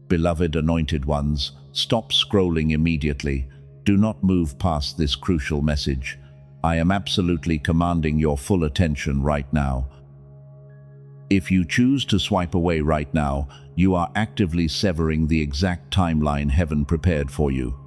Beloved anointed ones, stop scrolling immediately. Do not move past this crucial message. I am absolutely commanding your full attention right now. If you choose to swipe away right now, you are actively severing the exact timeline heaven prepared for you.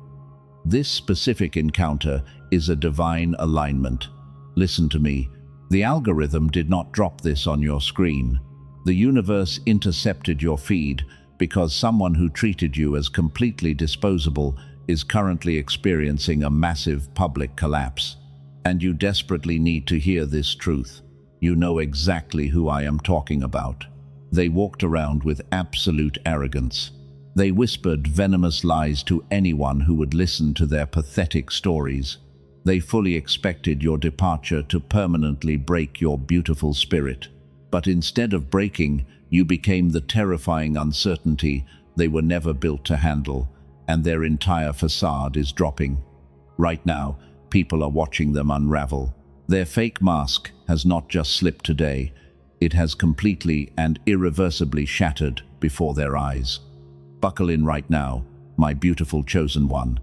This specific encounter is a divine alignment. Listen to me. The algorithm did not drop this on your screen. The universe intercepted your feed because someone who treated you as completely disposable is currently experiencing a massive public collapse. And you desperately need to hear this truth. You know exactly who I am talking about. They walked around with absolute arrogance. They whispered venomous lies to anyone who would listen to their pathetic stories. They fully expected your departure to permanently break your beautiful spirit. But instead of breaking, you became the terrifying uncertainty they were never built to handle, and their entire facade is dropping. Right now, people are watching them unravel. Their fake mask has not just slipped today, it has completely and irreversibly shattered before their eyes. Buckle in right now, my beautiful chosen one.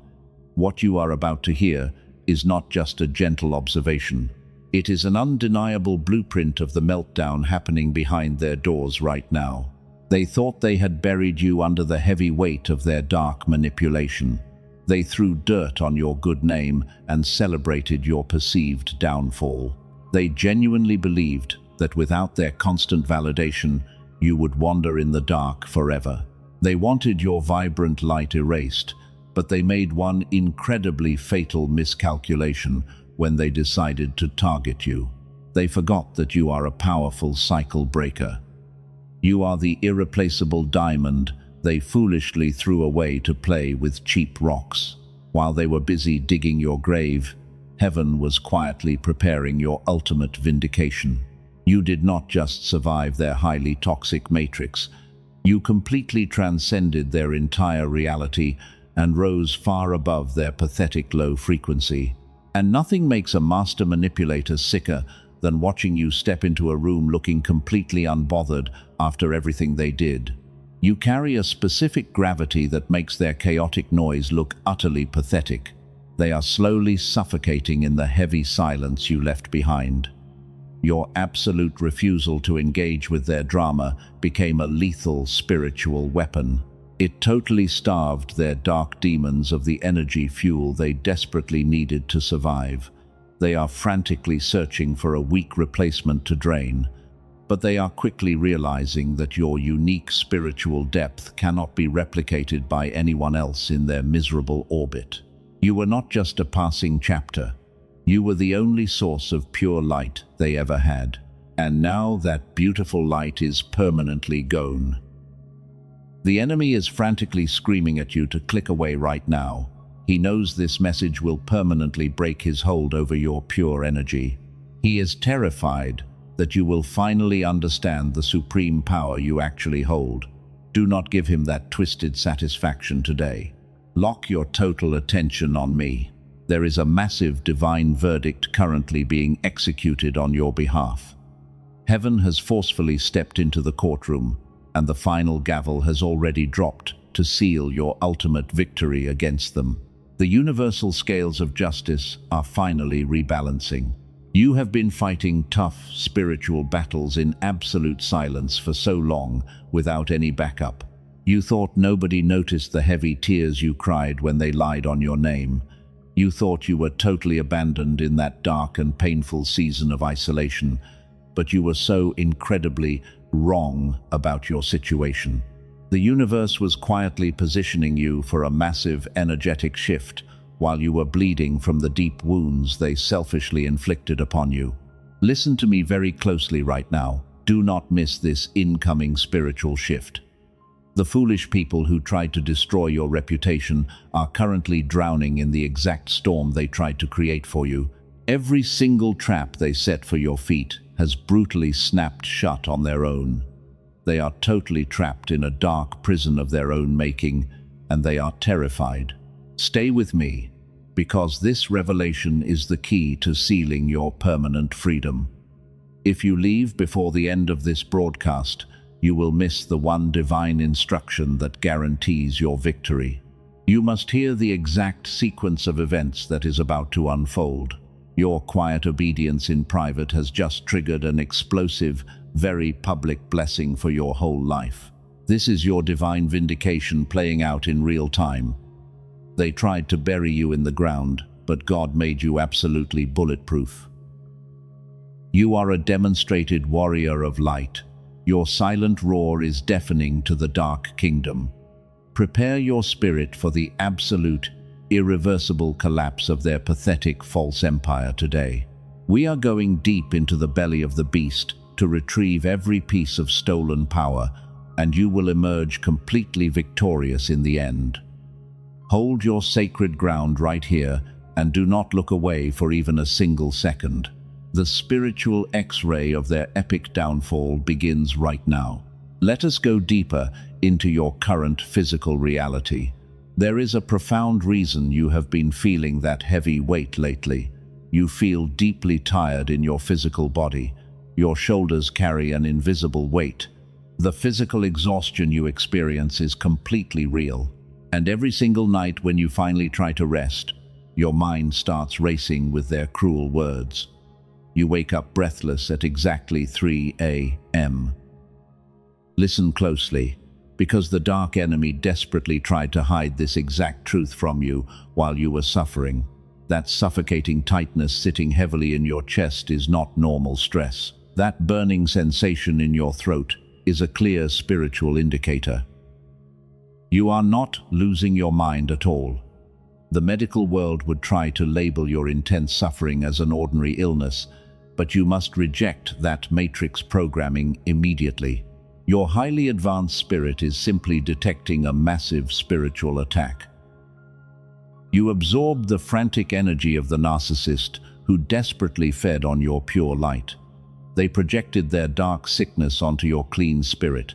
What you are about to hear is not just a gentle observation. It is an undeniable blueprint of the meltdown happening behind their doors right now. They thought they had buried you under the heavy weight of their dark manipulation. They threw dirt on your good name and celebrated your perceived downfall. They genuinely believed that without their constant validation, you would wander in the dark forever. They wanted your vibrant light erased, but they made one incredibly fatal miscalculation when they decided to target you. They forgot that you are a powerful cycle breaker. You are the irreplaceable diamond they foolishly threw away to play with cheap rocks. While they were busy digging your grave, heaven was quietly preparing your ultimate vindication. You did not just survive their highly toxic matrix. You completely transcended their entire reality and rose far above their pathetic low frequency. And nothing makes a master manipulator sicker than watching you step into a room looking completely unbothered after everything they did. You carry a specific gravity that makes their chaotic noise look utterly pathetic. They are slowly suffocating in the heavy silence you left behind. Your absolute refusal to engage with their drama became a lethal spiritual weapon. It totally starved their dark demons of the energy fuel they desperately needed to survive. They are frantically searching for a weak replacement to drain, but they are quickly realizing that your unique spiritual depth cannot be replicated by anyone else in their miserable orbit. You were not just a passing chapter. You were the only source of pure light they ever had. And now that beautiful light is permanently gone. The enemy is frantically screaming at you to click away right now. He knows this message will permanently break his hold over your pure energy. He is terrified that you will finally understand the supreme power you actually hold. Do not give him that twisted satisfaction today. Lock your total attention on me. There is a massive divine verdict currently being executed on your behalf. Heaven has forcefully stepped into the courtroom, and the final gavel has already dropped to seal your ultimate victory against them. The universal scales of justice are finally rebalancing. You have been fighting tough spiritual battles in absolute silence for so long without any backup. You thought nobody noticed the heavy tears you cried when they lied on your name. You thought you were totally abandoned in that dark and painful season of isolation, but you were so incredibly wrong about your situation. The universe was quietly positioning you for a massive energetic shift while you were bleeding from the deep wounds they selfishly inflicted upon you. Listen to me very closely right now. Do not miss this incoming spiritual shift. The foolish people who tried to destroy your reputation are currently drowning in the exact storm they tried to create for you. Every single trap they set for your feet has brutally snapped shut on their own. They are totally trapped in a dark prison of their own making, and they are terrified. Stay with me, because this revelation is the key to sealing your permanent freedom. If you leave before the end of this broadcast, you will miss the one divine instruction that guarantees your victory. You must hear the exact sequence of events that is about to unfold. Your quiet obedience in private has just triggered an explosive, very public blessing for your whole life. This is your divine vindication playing out in real time. They tried to bury you in the ground, but God made you absolutely bulletproof. You are a demonstrated warrior of light. Your silent roar is deafening to the dark kingdom. Prepare your spirit for the absolute, irreversible collapse of their pathetic false empire today. We are going deep into the belly of the beast to retrieve every piece of stolen power, and you will emerge completely victorious in the end. Hold your sacred ground right here and do not look away for even a single second. The spiritual X-ray of their epic downfall begins right now. Let us go deeper into your current physical reality. There is a profound reason you have been feeling that heavy weight lately. You feel deeply tired in your physical body. Your shoulders carry an invisible weight. The physical exhaustion you experience is completely real. And every single night when you finally try to rest, your mind starts racing with their cruel words. You wake up breathless at exactly 3 a.m. Listen closely, because the dark enemy desperately tried to hide this exact truth from you while you were suffering. That suffocating tightness sitting heavily in your chest is not normal stress. That burning sensation in your throat is a clear spiritual indicator. You are not losing your mind at all. The medical world would try to label your intense suffering as an ordinary illness, but you must reject that matrix programming immediately. Your highly advanced spirit is simply detecting a massive spiritual attack. You absorbed the frantic energy of the narcissist who desperately fed on your pure light. They projected their dark sickness onto your clean spirit.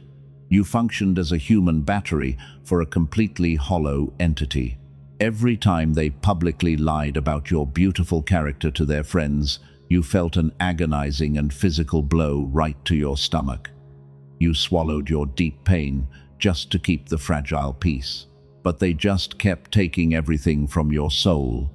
You functioned as a human battery for a completely hollow entity. Every time they publicly lied about your beautiful character to their friends, you felt an agonizing and physical blow right to your stomach. You swallowed your deep pain just to keep the fragile peace. But they just kept taking everything from your soul.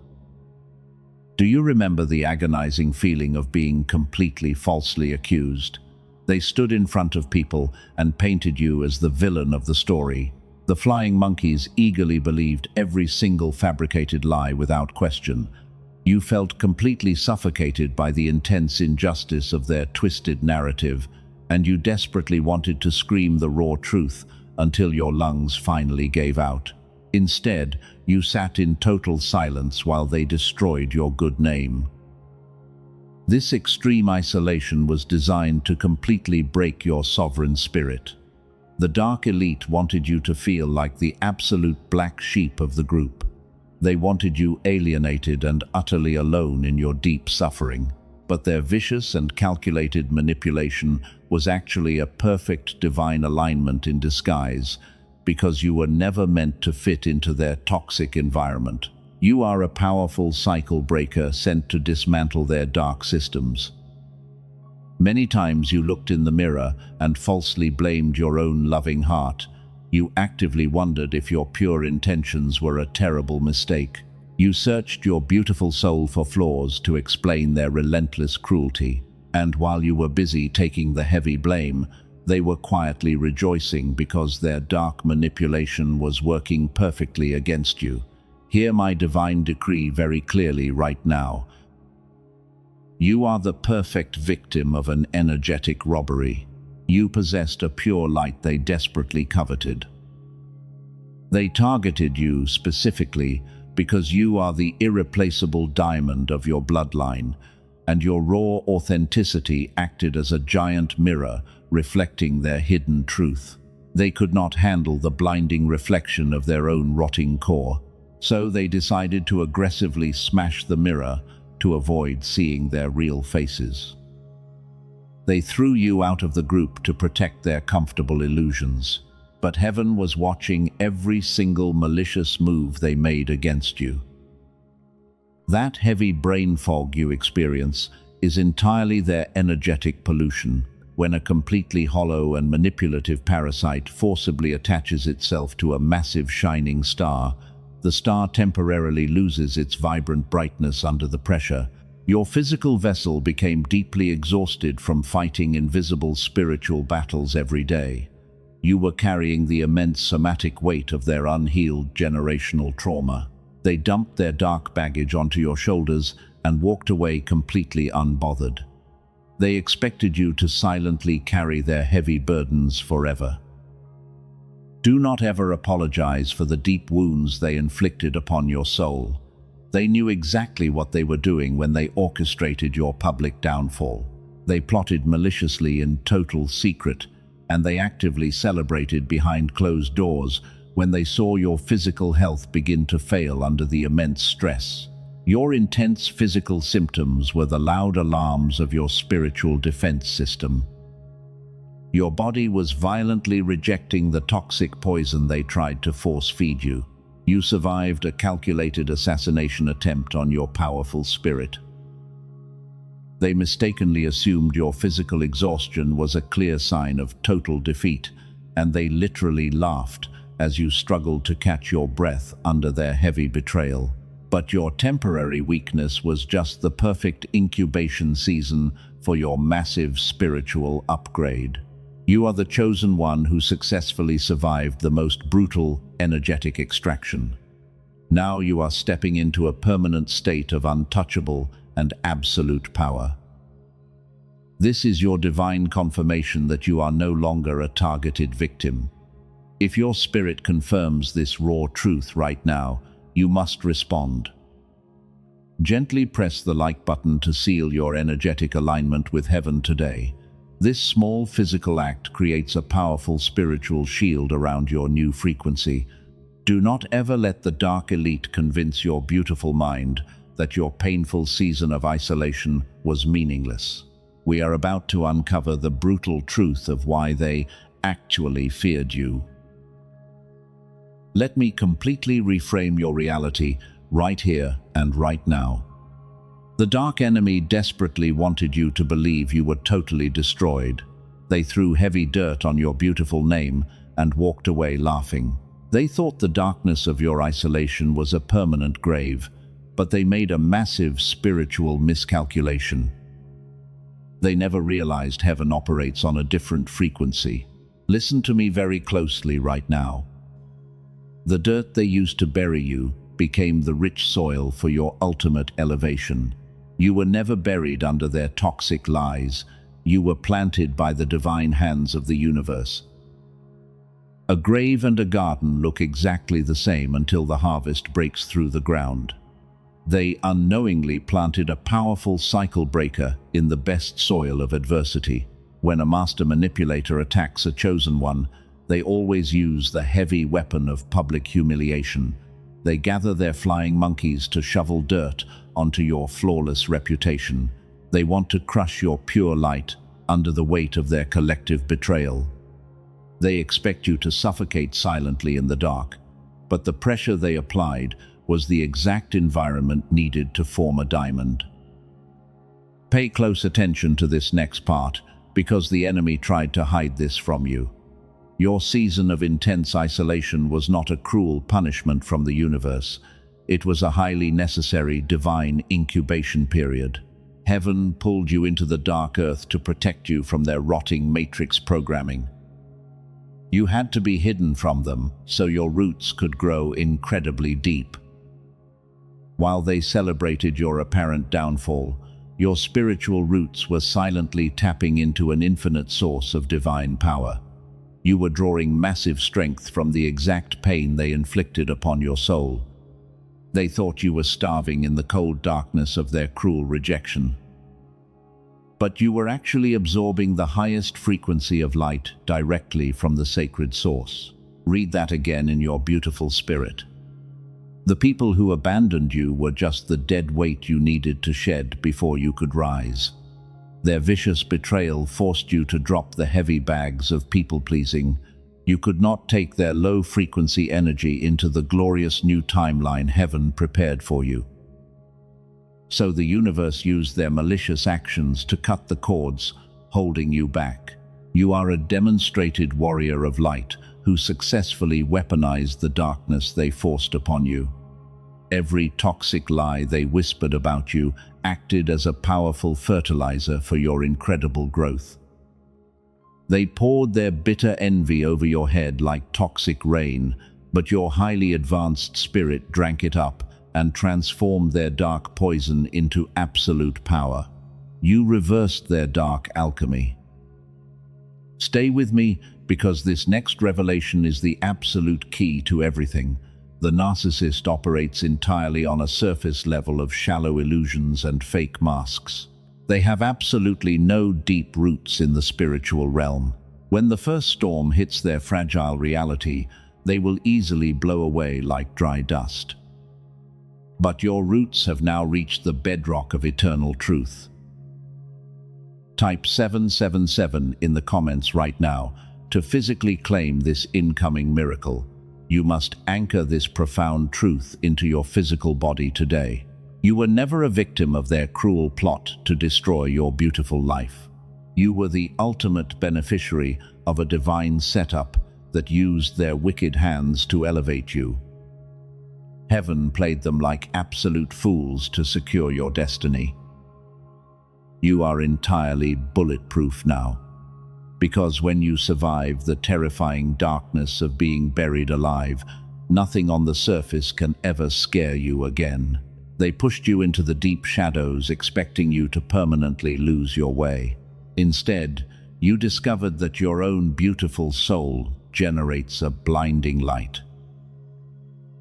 Do you remember the agonizing feeling of being completely falsely accused? They stood in front of people and painted you as the villain of the story. The flying monkeys eagerly believed every single fabricated lie without question. You felt completely suffocated by the intense injustice of their twisted narrative, and you desperately wanted to scream the raw truth until your lungs finally gave out. Instead, you sat in total silence while they destroyed your good name. This extreme isolation was designed to completely break your sovereign spirit. The dark elite wanted you to feel like the absolute black sheep of the group. They wanted you alienated and utterly alone in your deep suffering. But their vicious and calculated manipulation was actually a perfect divine alignment in disguise, because you were never meant to fit into their toxic environment. You are a powerful cycle breaker sent to dismantle their dark systems. Many times you looked in the mirror and falsely blamed your own loving heart. You actively wondered if your pure intentions were a terrible mistake. You searched your beautiful soul for flaws to explain their relentless cruelty. And while you were busy taking the heavy blame, they were quietly rejoicing because their dark manipulation was working perfectly against you. Hear my divine decree very clearly right now. You are the perfect victim of an energetic robbery. You possessed a pure light they desperately coveted. They targeted you specifically because you are the irreplaceable diamond of your bloodline, and your raw authenticity acted as a giant mirror reflecting their hidden truth. They could not handle the blinding reflection of their own rotting core, so they decided to aggressively smash the mirror to avoid seeing their real faces. They threw you out of the group to protect their comfortable illusions, but heaven was watching every single malicious move they made against you. That heavy brain fog you experience is entirely their energetic pollution. when a completely hollow and manipulative parasite forcibly attaches itself to a massive shining star, the star temporarily loses its vibrant brightness under the pressure. Your physical vessel became deeply exhausted from fighting invisible spiritual battles every day. You were carrying the immense somatic weight of their unhealed generational trauma. They dumped their dark baggage onto your shoulders and walked away completely unbothered. They expected you to silently carry their heavy burdens forever. Do not ever apologize for the deep wounds they inflicted upon your soul. They knew exactly what they were doing when they orchestrated your public downfall. They plotted maliciously in total secret, and they actively celebrated behind closed doors when they saw your physical health begin to fail under the immense stress. Your intense physical symptoms were the loud alarms of your spiritual defense system. Your body was violently rejecting the toxic poison they tried to force-feed you. You survived a calculated assassination attempt on your powerful spirit. They mistakenly assumed your physical exhaustion was a clear sign of total defeat, and they literally laughed as you struggled to catch your breath under their heavy betrayal. But your temporary weakness was just the perfect incubation season for your massive spiritual upgrade. You are the chosen one who successfully survived the most brutal, energetic extraction. Now you are stepping into a permanent state of untouchable and absolute power. This is your divine confirmation that you are no longer a targeted victim. If your spirit confirms this raw truth right now, you must respond. Gently press the like button to seal your energetic alignment with heaven today. This small physical act creates a powerful spiritual shield around your new frequency. Do not ever let the dark elite convince your beautiful mind that your painful season of isolation was meaningless. We are about to uncover the brutal truth of why they actually feared you. Let me completely reframe your reality right here and right now. The dark enemy desperately wanted you to believe you were totally destroyed. They threw heavy dirt on your beautiful name and walked away laughing. They thought the darkness of your isolation was a permanent grave, but they made a massive spiritual miscalculation. They never realized heaven operates on a different frequency. Listen to me very closely right now. The dirt they used to bury you became the rich soil for your ultimate elevation. You were never buried under their toxic lies. You were planted by the divine hands of the universe. A grave and a garden look exactly the same until the harvest breaks through the ground. They unknowingly planted a powerful cycle breaker in the best soil of adversity. When a master manipulator attacks a chosen one, they always use the heavy weapon of public humiliation. They gather their flying monkeys to shovel dirt onto your flawless reputation. They want to crush your pure light under the weight of their collective betrayal. They expect you to suffocate silently in the dark, but the pressure they applied was the exact environment needed to form a diamond. Pay close attention to this next part, because the enemy tried to hide this from you. Your season of intense isolation was not a cruel punishment from the universe. It was a highly necessary divine incubation period. Heaven pulled you into the dark earth to protect you from their rotting matrix programming. You had to be hidden from them so your roots could grow incredibly deep. While they celebrated your apparent downfall, your spiritual roots were silently tapping into an infinite source of divine power. You were drawing massive strength from the exact pain they inflicted upon your soul. They thought you were starving in the cold darkness of their cruel rejection. But you were actually absorbing the highest frequency of light directly from the sacred source. Read that again in your beautiful spirit. The people who abandoned you were just the dead weight you needed to shed before you could rise. Their vicious betrayal forced you to drop the heavy bags of people-pleasing. You could not take their low-frequency energy into the glorious new timeline heaven prepared for you. So the universe used their malicious actions to cut the cords holding you back. You are a demonstrated warrior of light who successfully weaponized the darkness they forced upon you. Every toxic lie they whispered about you acted as a powerful fertilizer for your incredible growth. They poured their bitter envy over your head like toxic rain, but your highly advanced spirit drank it up and transformed their dark poison into absolute power. You reversed their dark alchemy. Stay with me, because this next revelation is the absolute key to everything. The narcissist operates entirely on a surface level of shallow illusions and fake masks. They have absolutely no deep roots in the spiritual realm. When the first storm hits their fragile reality, they will easily blow away like dry dust. But your roots have now reached the bedrock of eternal truth. Type 777 in the comments right now to physically claim this incoming miracle. You must anchor this profound truth into your physical body today. You were never a victim of their cruel plot to destroy your beautiful life. You were the ultimate beneficiary of a divine setup that used their wicked hands to elevate you. Heaven played them like absolute fools to secure your destiny. You are entirely bulletproof now, because when you survive the terrifying darkness of being buried alive, nothing on the surface can ever scare you again. They pushed you into the deep shadows, expecting you to permanently lose your way. Instead, you discovered that your own beautiful soul generates a blinding light.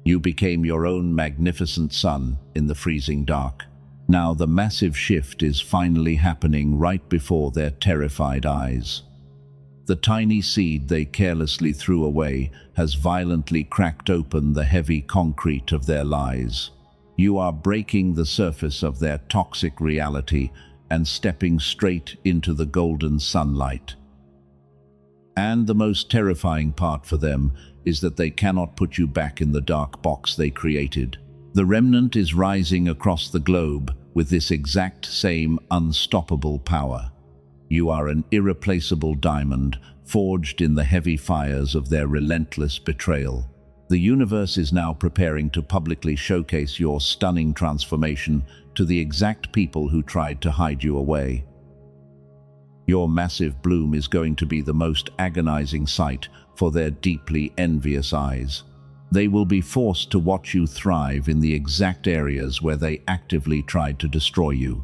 You became your own magnificent sun in the freezing dark. Now the massive shift is finally happening right before their terrified eyes. The tiny seed they carelessly threw away has violently cracked open the heavy concrete of their lies. You are breaking the surface of their toxic reality and stepping straight into the golden sunlight. And the most terrifying part for them is that they cannot put you back in the dark box they created. The remnant is rising across the globe with this exact same unstoppable power. You are an irreplaceable diamond forged in the heavy fires of their relentless betrayal. The universe is now preparing to publicly showcase your stunning transformation to the exact people who tried to hide you away. Your massive bloom is going to be the most agonizing sight for their deeply envious eyes. They will be forced to watch you thrive in the exact areas where they actively tried to destroy you.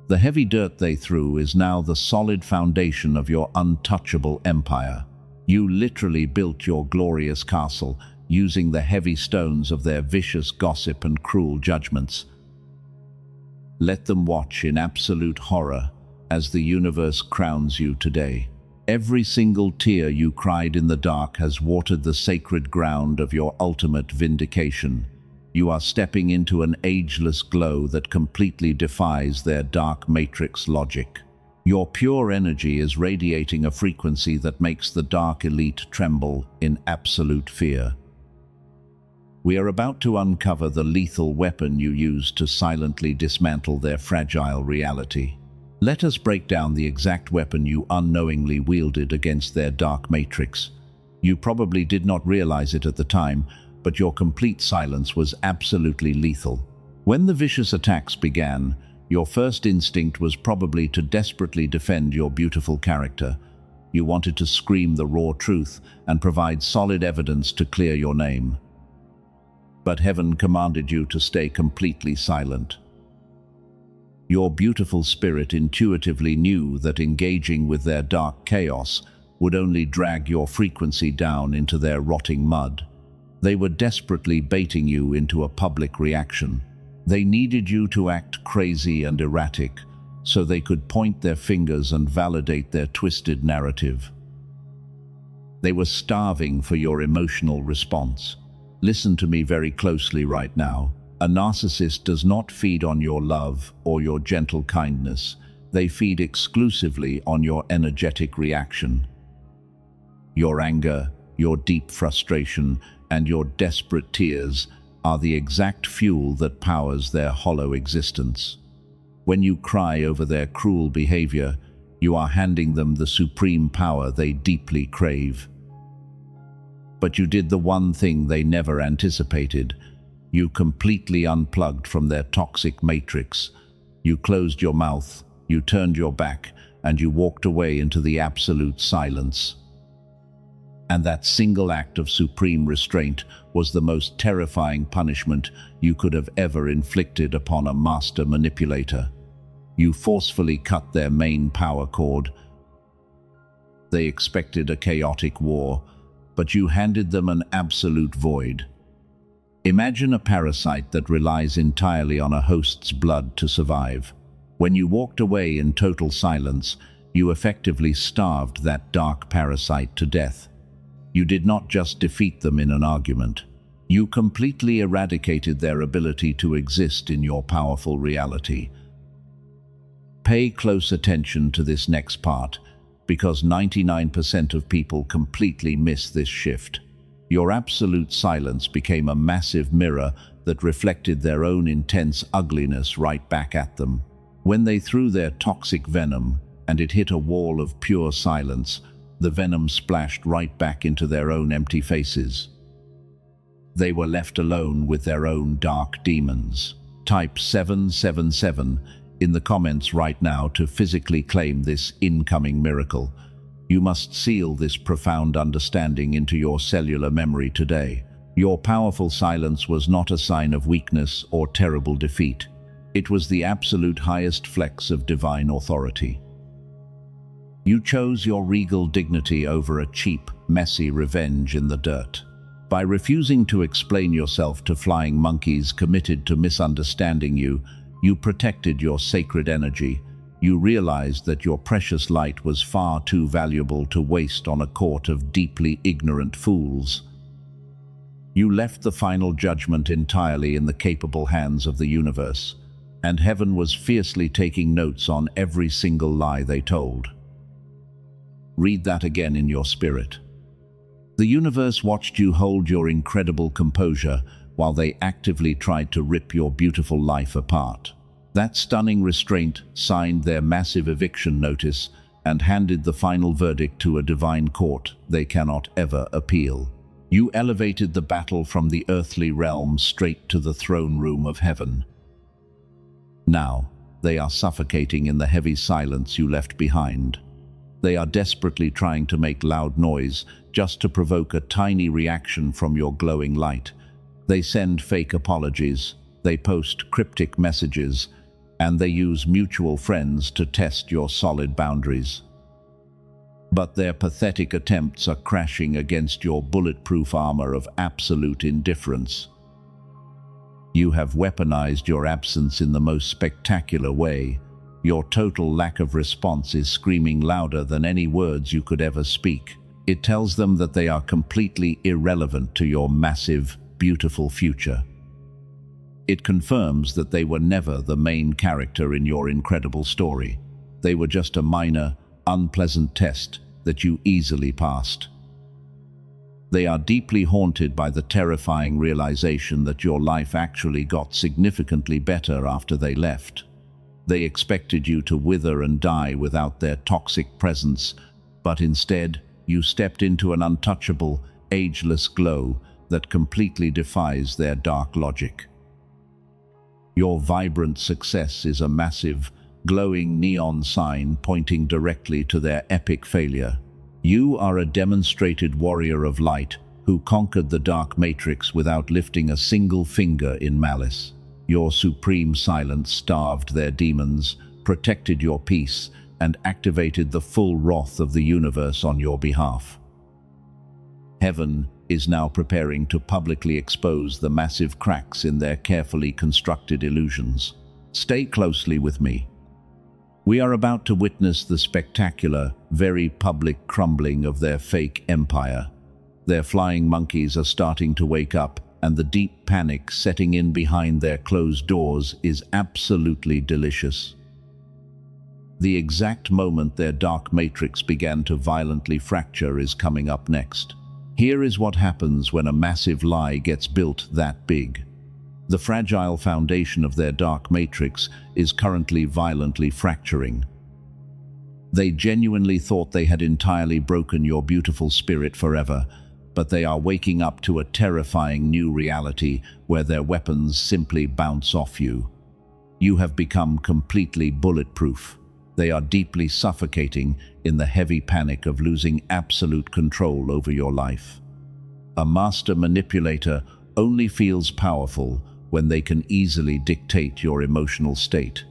The heavy dirt they threw is now the solid foundation of your untouchable empire. You literally built your glorious castle using the heavy stones of their vicious gossip and cruel judgments. Let them watch in absolute horror as the universe crowns you today. Every single tear you cried in the dark has watered the sacred ground of your ultimate vindication. You are stepping into an ageless glow that completely defies their dark matrix logic. Your pure energy is radiating a frequency that makes the dark elite tremble in absolute fear. We are about to uncover the lethal weapon you used to silently dismantle their fragile reality. Let us break down the exact weapon you unknowingly wielded against their dark matrix. You probably did not realize it at the time, but your complete silence was absolutely lethal. When the vicious attacks began, your first instinct was probably to desperately defend your beautiful character. You wanted to scream the raw truth and provide solid evidence to clear your name. But heaven commanded you to stay completely silent. Your beautiful spirit intuitively knew that engaging with their dark chaos would only drag your frequency down into their rotting mud. They were desperately baiting you into a public reaction. They needed you to act crazy and erratic so they could point their fingers and validate their twisted narrative. They were starving for your emotional response. Listen to me very closely right now. A narcissist does not feed on your love or your gentle kindness. They feed exclusively on your energetic reaction. Your anger, your deep frustration, and your desperate tears are the exact fuel that powers their hollow existence. When you cry over their cruel behavior, You are handing them the supreme power they deeply crave. But you did the one thing they never anticipated. You completely unplugged from their toxic matrix. You closed your mouth, you turned your back, and you walked away into the absolute silence. And that single act of supreme restraint was the most terrifying punishment you could have ever inflicted upon a master manipulator. You forcefully cut their main power cord. They expected a chaotic war, but you handed them an absolute void. Imagine a parasite that relies entirely on a host's blood to survive. When you walked away in total silence, you effectively starved that dark parasite to death. You did not just defeat them in an argument. You completely eradicated their ability to exist in your powerful reality. Pay close attention to this next part, because 99% of people completely miss this shift. Your absolute silence became a massive mirror that reflected their own intense ugliness right back at them. When they threw their toxic venom and it hit a wall of pure silence, the venom splashed right back into their own empty faces. They were left alone with their own dark demons. Type 777 in the comments right now to physically claim this incoming miracle. You must seal this profound understanding into your cellular memory today. Your powerful silence was not a sign of weakness or terrible defeat. It was the absolute highest flex of divine authority. You chose your regal dignity over a cheap, messy revenge in the dirt. By refusing to explain yourself to flying monkeys committed to misunderstanding you, you protected your sacred energy. You realized that your precious light was far too valuable to waste on a court of deeply ignorant fools. You left the final judgment entirely in the capable hands of the universe, and heaven was fiercely taking notes on every single lie they told. Read that again in your spirit. The universe watched you hold your incredible composure while they actively tried to rip your beautiful life apart. That stunning restraint signed their massive eviction notice and handed the final verdict to a divine court they cannot ever appeal. You elevated the battle from the earthly realm straight to the throne room of heaven. Now, they are suffocating in the heavy silence you left behind. They are desperately trying to make loud noise just to provoke a tiny reaction from your glowing light. They send fake apologies, they post cryptic messages, and they use mutual friends to test your solid boundaries. But their pathetic attempts are crashing against your bulletproof armor of absolute indifference. You have weaponized your absence in the most spectacular way. Your total lack of response is screaming louder than any words you could ever speak. It tells them that they are completely irrelevant to your massive, beautiful future. It confirms that they were never the main character in your incredible story. They were just a minor, unpleasant test that you easily passed. They are deeply haunted by the terrifying realization that your life actually got significantly better after they left. They expected you to wither and die without their toxic presence, but instead, you stepped into an untouchable, ageless glow that completely defies their dark logic. Your vibrant success is a massive, glowing neon sign pointing directly to their epic failure. You are a demonstrated warrior of light who conquered the dark matrix without lifting a single finger in malice. Your supreme silence starved their demons, protected your peace, and activated the full wrath of the universe on your behalf. Heaven is now preparing to publicly expose the massive cracks in their carefully constructed illusions. Stay closely with me. We are about to witness the spectacular, very public crumbling of their fake empire. Their flying monkeys are starting to wake up, and the deep panic setting in behind their closed doors is absolutely delicious. The exact moment their dark matrix began to violently fracture is coming up next. Here is what happens when a massive lie gets built that big. The fragile foundation of their dark matrix is currently violently fracturing. They genuinely thought they had entirely broken your beautiful spirit forever, but they are waking up to a terrifying new reality where their weapons simply bounce off you. You have become completely bulletproof. They are deeply suffocating in the heavy panic of losing absolute control over your life. A master manipulator only feels powerful when they can easily dictate your emotional state.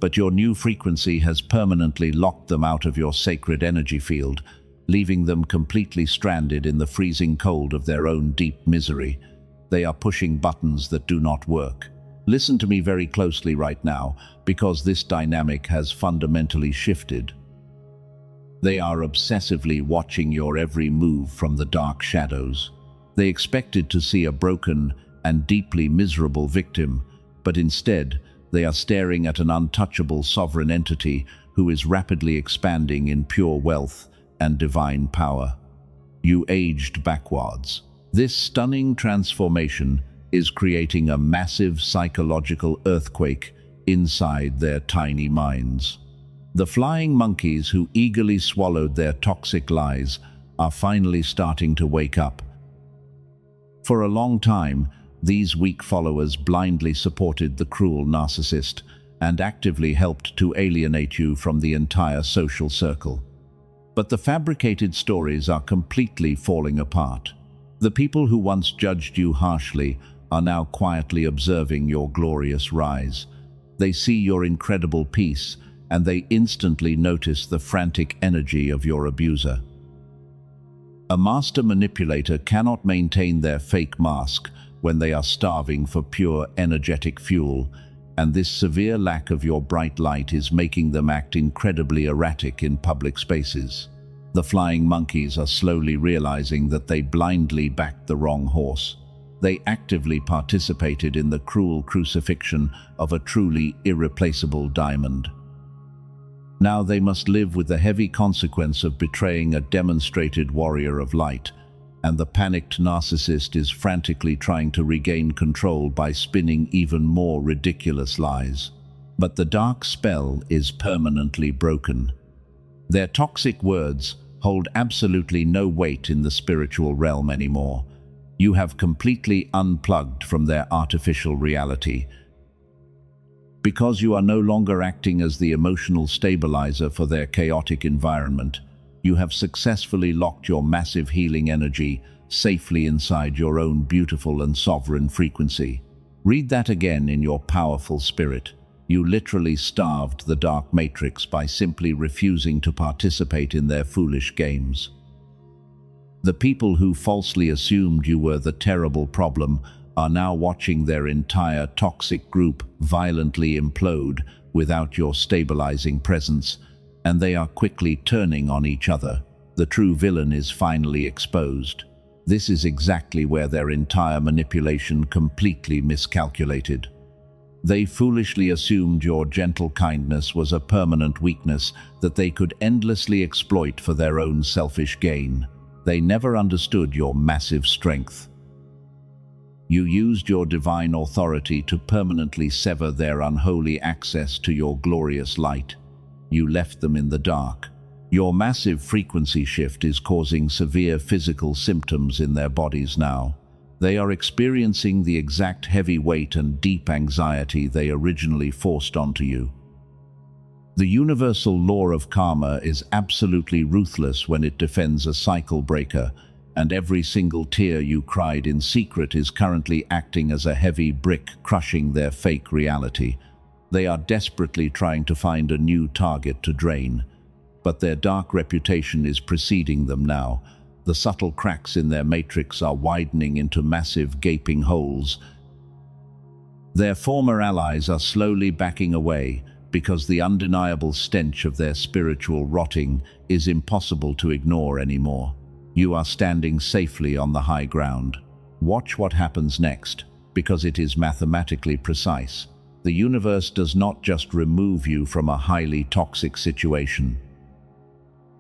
But your new frequency has permanently locked them out of your sacred energy field, leaving them completely stranded in the freezing cold of their own deep misery. They are pushing buttons that do not work. Listen to me very closely right now, because this dynamic has fundamentally shifted. They are obsessively watching your every move from the dark shadows. They expected to see a broken and deeply miserable victim, but instead, they are staring at an untouchable sovereign entity who is rapidly expanding in pure wealth and divine power. You aged backwards. This stunning transformation is creating a massive psychological earthquake inside their tiny minds. The flying monkeys who eagerly swallowed their toxic lies are finally starting to wake up. For a long time, these weak followers blindly supported the cruel narcissist and actively helped to alienate you from the entire social circle. But the fabricated stories are completely falling apart. The people who once judged you harshly are now quietly observing your glorious rise. They see your incredible peace, and they instantly notice the frantic energy of your abuser. A master manipulator cannot maintain their fake mask when they are starving for pure energetic fuel, and this severe lack of your bright light is making them act incredibly erratic in public spaces. The flying monkeys are slowly realizing that they blindly backed the wrong horse. They actively participated in the cruel crucifixion of a truly irreplaceable diamond. Now they must live with the heavy consequence of betraying a demonstrated warrior of light, and the panicked narcissist is frantically trying to regain control by spinning even more ridiculous lies. But the dark spell is permanently broken. Their toxic words hold absolutely no weight in the spiritual realm anymore. You have completely unplugged from their artificial reality. Because you are no longer acting as the emotional stabilizer for their chaotic environment, you have successfully locked your massive healing energy safely inside your own beautiful and sovereign frequency. Read that again in your powerful spirit. You literally starved the dark matrix by simply refusing to participate in their foolish games. The people who falsely assumed you were the terrible problem are now watching their entire toxic group violently implode without your stabilizing presence, and they are quickly turning on each other. The true villain is finally exposed. This is exactly where their entire manipulation completely miscalculated. They foolishly assumed your gentle kindness was a permanent weakness that they could endlessly exploit for their own selfish gain. They never understood your massive strength. You used your divine authority to permanently sever their unholy access to your glorious light. You left them in the dark. Your massive frequency shift is causing severe physical symptoms in their bodies now. They are experiencing the exact heavy weight and deep anxiety they originally forced onto you. The universal law of karma is absolutely ruthless when it defends a cycle breaker, and every single tear you cried in secret is currently acting as a heavy brick crushing their fake reality. They are desperately trying to find a new target to drain, but their dark reputation is preceding them now. The subtle cracks in their matrix are widening into massive gaping holes. Their former allies are slowly backing away because the undeniable stench of their spiritual rotting is impossible to ignore anymore. You are standing safely on the high ground. Watch what happens next, because it is mathematically precise. The universe does not just remove you from a highly toxic situation.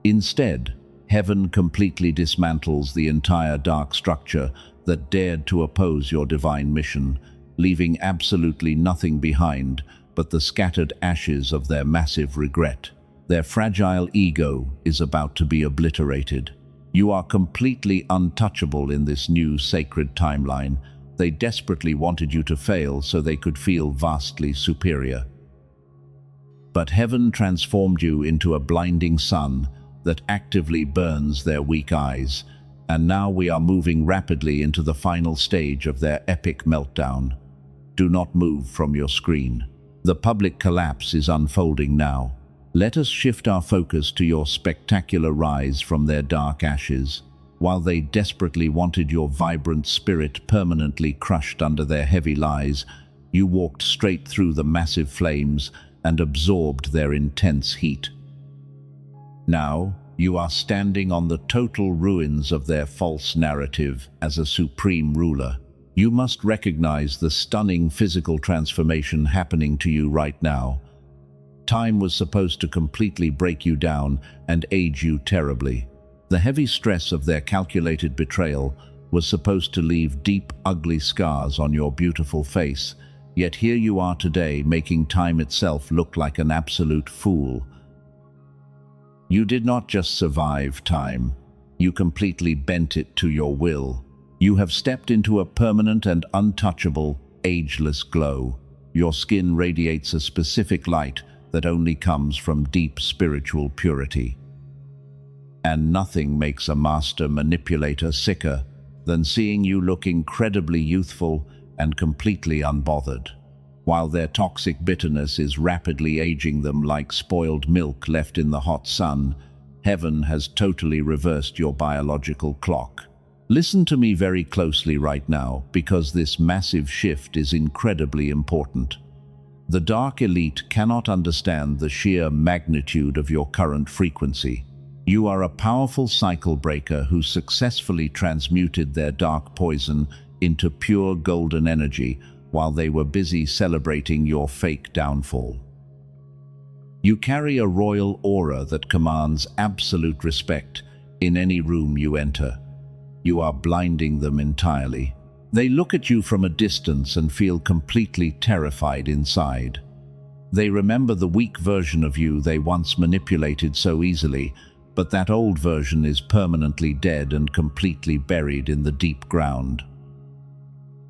Instead, heaven completely dismantles the entire dark structure that dared to oppose your divine mission, leaving absolutely nothing behind but the scattered ashes of their massive regret. Their fragile ego is about to be obliterated. You are completely untouchable in this new sacred timeline. They desperately wanted you to fail so they could feel vastly superior. But heaven transformed you into a blinding sun that actively burns their weak eyes, and now we are moving rapidly into the final stage of their epic meltdown. Do not move from your screen. The public collapse is unfolding now. Let us shift our focus to your spectacular rise from their dark ashes. While they desperately wanted your vibrant spirit permanently crushed under their heavy lies, you walked straight through the massive flames and absorbed their intense heat. Now, you are standing on the total ruins of their false narrative as a supreme ruler. You must recognize the stunning physical transformation happening to you right now. Time was supposed to completely break you down and age you terribly. The heavy stress of their calculated betrayal was supposed to leave deep, ugly scars on your beautiful face. Yet here you are today, making time itself look like an absolute fool. You did not just survive time, you completely bent it to your will. You have stepped into a permanent and untouchable, ageless glow. Your skin radiates a specific light that only comes from deep spiritual purity. And nothing makes a master manipulator sicker than seeing you look incredibly youthful and completely unbothered. While their toxic bitterness is rapidly aging them like spoiled milk left in the hot sun, heaven has totally reversed your biological clock. Listen to me very closely right now, because this massive shift is incredibly important. The dark elite cannot understand the sheer magnitude of your current frequency. You are a powerful cycle breaker who successfully transmuted their dark poison into pure golden energy while they were busy celebrating your fake downfall. You carry a royal aura that commands absolute respect in any room you enter. You are blinding them entirely. They look at you from a distance and feel completely terrified inside. They remember the weak version of you they once manipulated so easily, but that old version is permanently dead and completely buried in the deep ground.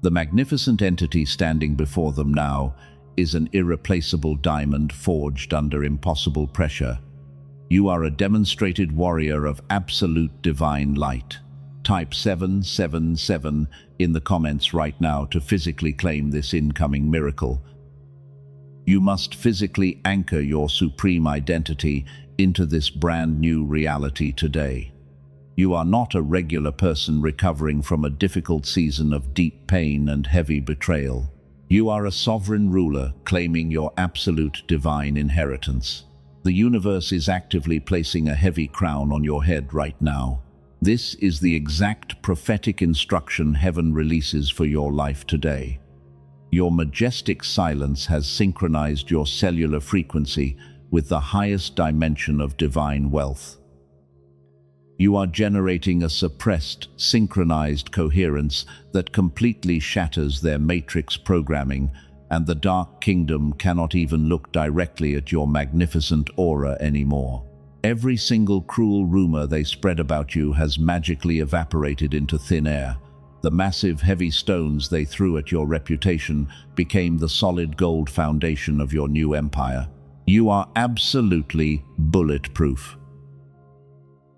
The magnificent entity standing before them now is an irreplaceable diamond forged under impossible pressure. You are a demonstrated warrior of absolute divine light. Type 777 in the comments right now to physically claim this incoming miracle. You must physically anchor your supreme identity into this brand new reality today. You are not a regular person recovering from a difficult season of deep pain and heavy betrayal. You are a sovereign ruler claiming your absolute divine inheritance. The universe is actively placing a heavy crown on your head right now. This is the exact prophetic instruction heaven releases for your life today. Your majestic silence has synchronized your cellular frequency with the highest dimension of divine wealth. You are generating a suppressed, synchronized coherence that completely shatters their matrix programming, and the Dark Kingdom cannot even look directly at your magnificent aura anymore. Every single cruel rumor they spread about you has magically evaporated into thin air. The massive, heavy stones they threw at your reputation became the solid gold foundation of your new empire. You are absolutely bulletproof.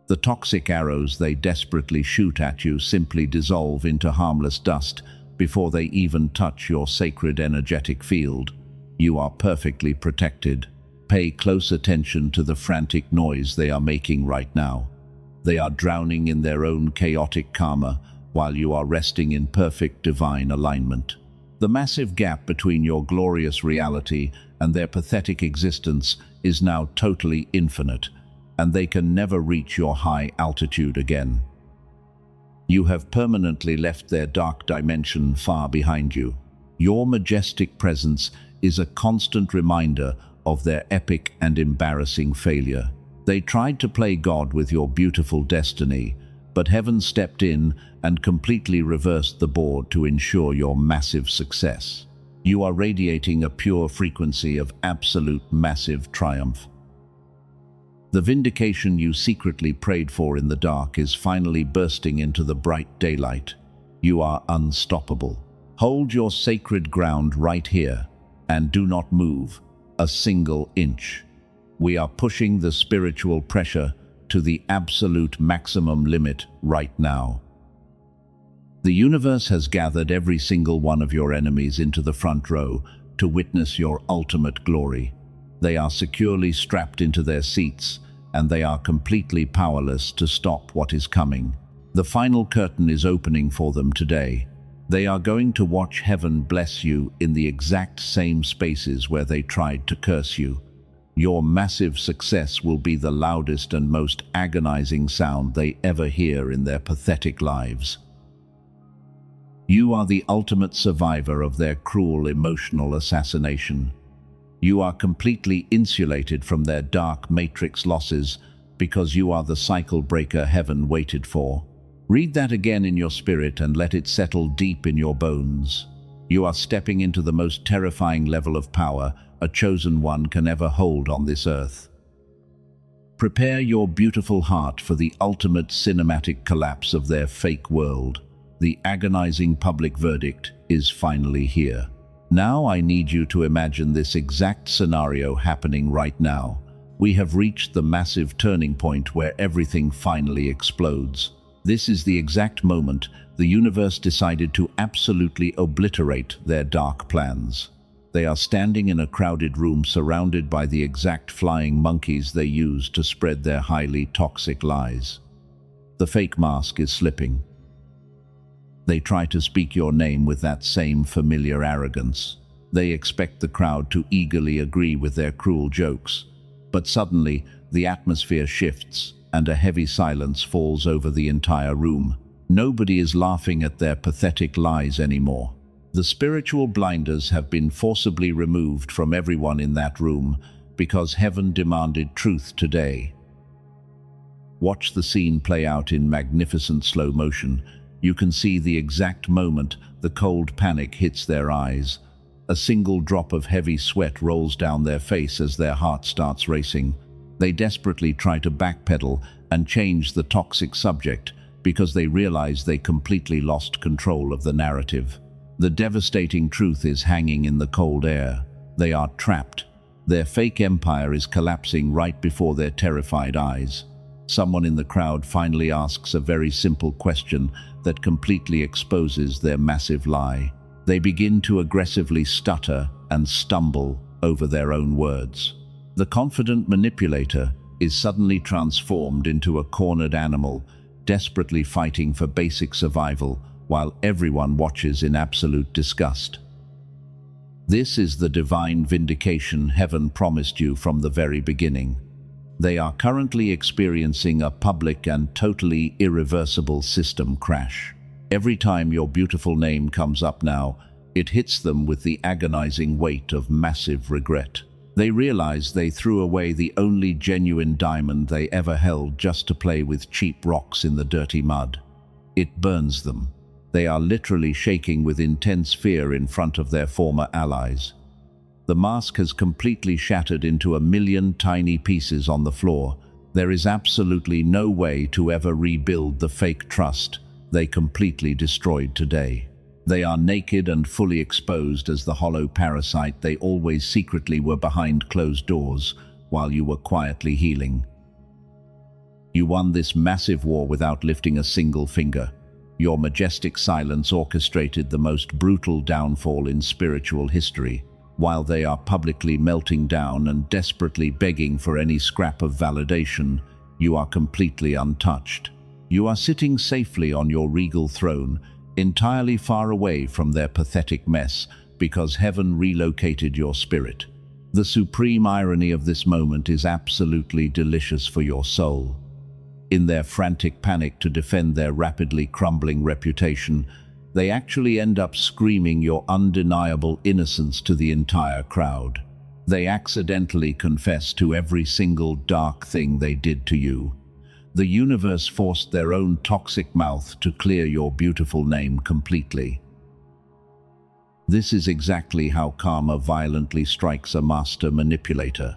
The toxic arrows they desperately shoot at you simply dissolve into harmless dust before they even touch your sacred energetic field. You are perfectly protected. Pay close attention to the frantic noise they are making right now. They are drowning in their own chaotic karma while you are resting in perfect divine alignment. The massive gap between your glorious reality and their pathetic existence is now totally infinite, and they can never reach your high altitude again. You have permanently left their dark dimension far behind you. Your majestic presence is a constant reminder of their epic and embarrassing failure. They tried to play God with your beautiful destiny, but heaven stepped in and completely reversed the board to ensure your massive success. You are radiating a pure frequency of absolute massive triumph. The vindication you secretly prayed for in the dark is finally bursting into the bright daylight. You are unstoppable. Hold your sacred ground right here, and do not move a single inch. We are pushing the spiritual pressure to the absolute maximum limit right now. The universe has gathered every single one of your enemies into the front row to witness your ultimate glory. They are securely strapped into their seats, and they are completely powerless to stop what is coming. The final curtain is opening for them today. They are going to watch heaven bless you in the exact same spaces where they tried to curse you. Your massive success will be the loudest and most agonizing sound they ever hear in their pathetic lives. You are the ultimate survivor of their cruel emotional assassination. You are completely insulated from their dark matrix losses because you are the cycle breaker heaven waited for. Read that again in your spirit and let it settle deep in your bones. You are stepping into the most terrifying level of power a chosen one can ever hold on this earth. Prepare your beautiful heart for the ultimate cinematic collapse of their fake world. The agonizing public verdict is finally here. Now I need you to imagine this exact scenario happening right now. We have reached the massive turning point where everything finally explodes. This is the exact moment the universe decided to absolutely obliterate their dark plans. They are standing in a crowded room surrounded by the exact flying monkeys they used to spread their highly toxic lies. The fake mask is slipping. They try to speak your name with that same familiar arrogance. They expect the crowd to eagerly agree with their cruel jokes. But suddenly, the atmosphere shifts, and a heavy silence falls over the entire room. Nobody is laughing at their pathetic lies anymore. The spiritual blinders have been forcibly removed from everyone in that room because heaven demanded truth today. Watch the scene play out in magnificent slow motion. You can see the exact moment the cold panic hits their eyes. A single drop of heavy sweat rolls down their face as their heart starts racing. They desperately try to backpedal and change the toxic subject because they realize they completely lost control of the narrative. The devastating truth is hanging in the cold air. They are trapped. Their fake empire is collapsing right before their terrified eyes. Someone in the crowd finally asks a very simple question that completely exposes their massive lie. They begin to aggressively stutter and stumble over their own words. The confident manipulator is suddenly transformed into a cornered animal, desperately fighting for basic survival, while everyone watches in absolute disgust. This is the divine vindication heaven promised you from the very beginning. They are currently experiencing a public and totally irreversible system crash. Every time your beautiful name comes up now, it hits them with the agonizing weight of massive regret. They realize they threw away the only genuine diamond they ever held just to play with cheap rocks in the dirty mud. It burns them. They are literally shaking with intense fear in front of their former allies. The mask has completely shattered into a million tiny pieces on the floor. There is absolutely no way to ever rebuild the fake trust they completely destroyed today. They are naked and fully exposed as the hollow parasite they always secretly were behind closed doors while you were quietly healing. You won this massive war without lifting a single finger. Your majestic silence orchestrated the most brutal downfall in spiritual history. While they are publicly melting down and desperately begging for any scrap of validation, you are completely untouched. You are sitting safely on your regal throne, entirely far away from their pathetic mess, because heaven relocated your spirit. The supreme irony of this moment is absolutely delicious for your soul. In their frantic panic to defend their rapidly crumbling reputation, they actually end up screaming your undeniable innocence to the entire crowd. They accidentally confess to every single dark thing they did to you. The universe forced their own toxic mouth to clear your beautiful name completely. This is exactly how karma violently strikes a master manipulator.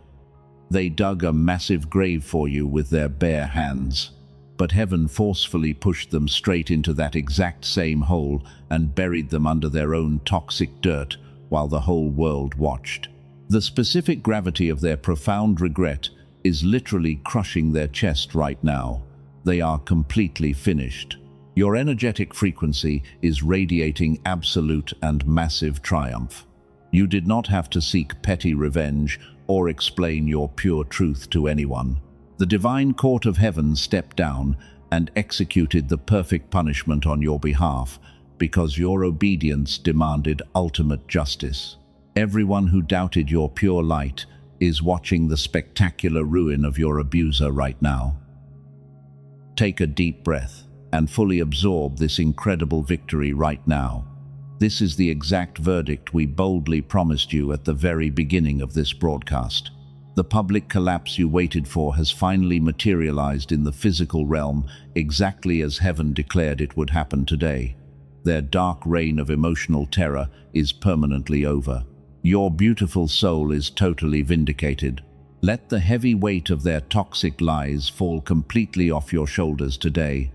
They dug a massive grave for you with their bare hands, but heaven forcefully pushed them straight into that exact same hole and buried them under their own toxic dirt while the whole world watched. The specific gravity of their profound regret is literally crushing their chest right now. They are completely finished. Your energetic frequency is radiating absolute and massive triumph. You did not have to seek petty revenge or explain your pure truth to anyone. The divine court of heaven stepped down and executed the perfect punishment on your behalf because your obedience demanded ultimate justice. Everyone who doubted your pure light is watching the spectacular ruin of your abuser right now. Take a deep breath and fully absorb this incredible victory right now. This is the exact verdict we boldly promised you at the very beginning of this broadcast. The public collapse you waited for has finally materialized in the physical realm exactly as heaven declared it would happen today. Their dark reign of emotional terror is permanently over. Your beautiful soul is totally vindicated. Let the heavy weight of their toxic lies fall completely off your shoulders today.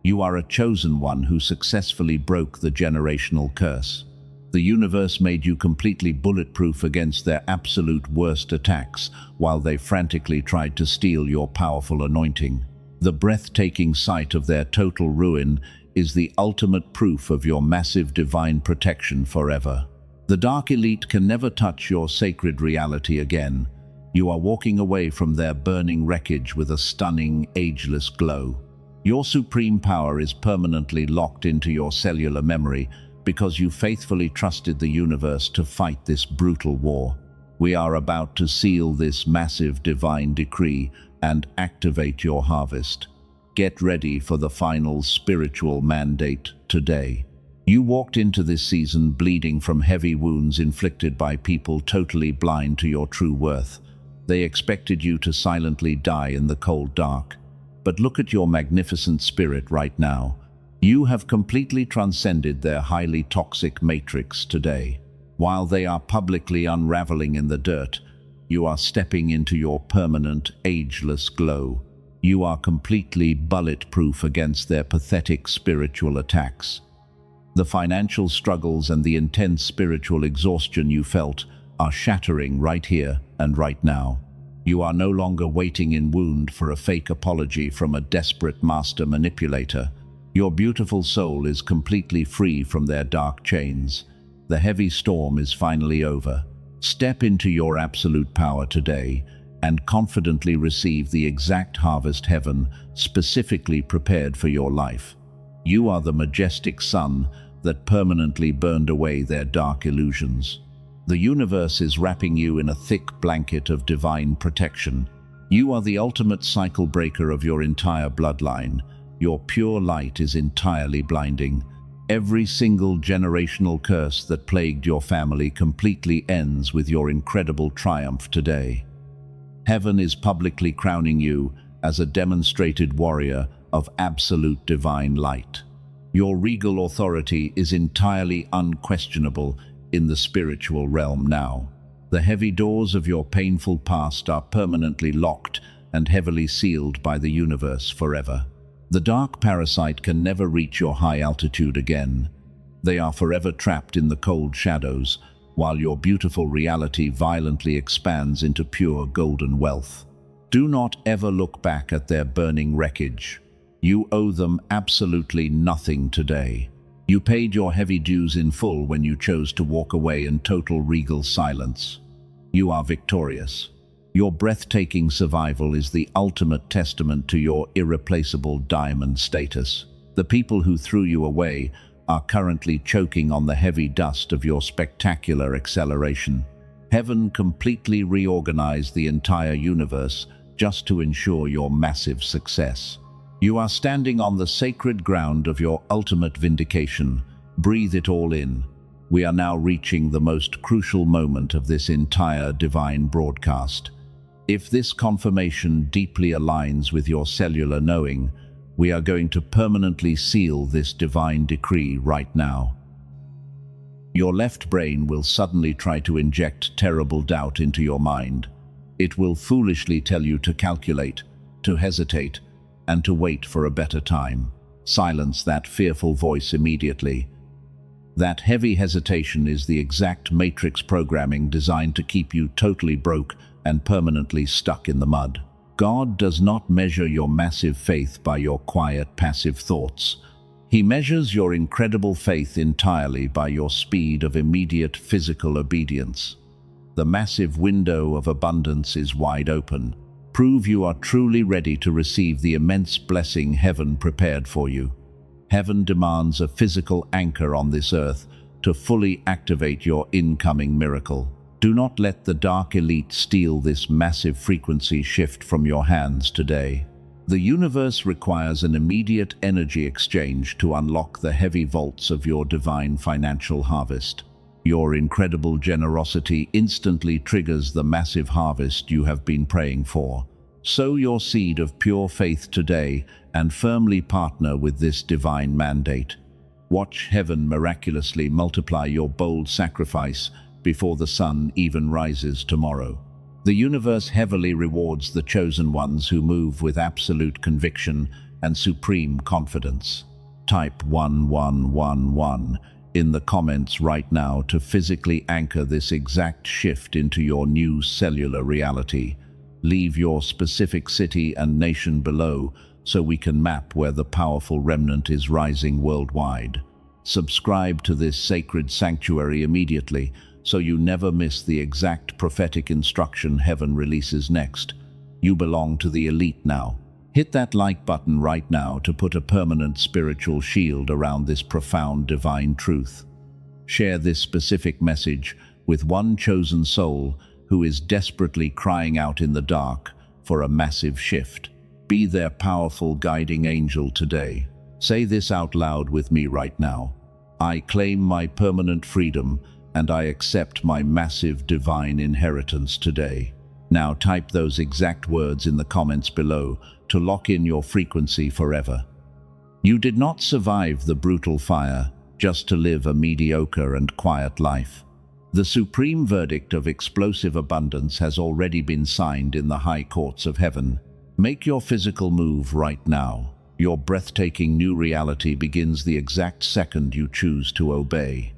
You are a chosen one who successfully broke the generational curse. The universe made you completely bulletproof against their absolute worst attacks while they frantically tried to steal your powerful anointing. The breathtaking sight of their total ruin is the ultimate proof of your massive divine protection forever. The dark elite can never touch your sacred reality again. You are walking away from their burning wreckage with a stunning, ageless glow. Your supreme power is permanently locked into your cellular memory because you faithfully trusted the universe to fight this brutal war. We are about to seal this massive divine decree and activate your harvest. Get ready for the final spiritual mandate today. You walked into this season bleeding from heavy wounds inflicted by people totally blind to your true worth. They expected you to silently die in the cold dark. But look at your magnificent spirit right now. You have completely transcended their highly toxic matrix today. While they are publicly unraveling in the dirt, you are stepping into your permanent, ageless glow. You are completely bulletproof against their pathetic spiritual attacks. The financial struggles and the intense spiritual exhaustion you felt are shattering right here and right now. You are no longer waiting in wound for a fake apology from a desperate master manipulator. Your beautiful soul is completely free from their dark chains. The heavy storm is finally over. Step into your absolute power today and confidently receive the exact harvest heaven specifically prepared for your life. You are the majestic sun that permanently burned away their dark illusions. The universe is wrapping you in a thick blanket of divine protection. You are the ultimate cycle breaker of your entire bloodline. Your pure light is entirely blinding. Every single generational curse that plagued your family completely ends with your incredible triumph today. Heaven is publicly crowning you as a demonstrated warrior of absolute divine light. Your regal authority is entirely unquestionable in the spiritual realm now. The heavy doors of your painful past are permanently locked and heavily sealed by the universe forever. The dark parasite can never reach your high altitude again. They are forever trapped in the cold shadows, while your beautiful reality violently expands into pure golden wealth. Do not ever look back at their burning wreckage. You owe them absolutely nothing today. You paid your heavy dues in full when you chose to walk away in total regal silence. You are victorious. Your breathtaking survival is the ultimate testament to your irreplaceable diamond status. The people who threw you away are currently choking on the heavy dust of your spectacular acceleration. Heaven completely reorganized the entire universe just to ensure your massive success. You are standing on the sacred ground of your ultimate vindication. Breathe it all in. We are now reaching the most crucial moment of this entire divine broadcast. If this confirmation deeply aligns with your cellular knowing, we are going to permanently seal this divine decree right now. Your left brain will suddenly try to inject terrible doubt into your mind. It will foolishly tell you to calculate, to hesitate, and to wait for a better time. Silence that fearful voice immediately. That heavy hesitation is the exact matrix programming designed to keep you totally broke and permanently stuck in the mud. God does not measure your massive faith by your quiet, passive thoughts. He measures your incredible faith entirely by your speed of immediate physical obedience. The massive window of abundance is wide open. Prove you are truly ready to receive the immense blessing heaven prepared for you. Heaven demands a physical anchor on this earth to fully activate your incoming miracle. Do not let the dark elite steal this massive frequency shift from your hands today. The universe requires an immediate energy exchange to unlock the heavy vaults of your divine financial harvest. Your incredible generosity instantly triggers the massive harvest you have been praying for. Sow your seed of pure faith today and firmly partner with this divine mandate. Watch heaven miraculously multiply your bold sacrifice before the sun even rises tomorrow. The universe heavily rewards the chosen ones who move with absolute conviction and supreme confidence. Type 1111 in the comments right now to physically anchor this exact shift into your new cellular reality. Leave your specific city and nation below so we can map where the powerful remnant is rising worldwide. Subscribe to this sacred sanctuary immediately so you never miss the exact prophetic instruction heaven releases next. You belong to the elite now. Hit that like button right now to put a permanent spiritual shield around this profound divine truth. Share this specific message with one chosen soul who is desperately crying out in the dark for a massive shift. Be their powerful guiding angel today. Say this out loud with me right now. I claim my permanent freedom and I accept my massive divine inheritance today. Now type those exact words in the comments below to lock in your frequency forever. You did not survive the brutal fire just to live a mediocre and quiet life. The supreme verdict of explosive abundance has already been signed in the high courts of heaven. Make your physical move right now. Your breathtaking new reality begins the exact second you choose to obey.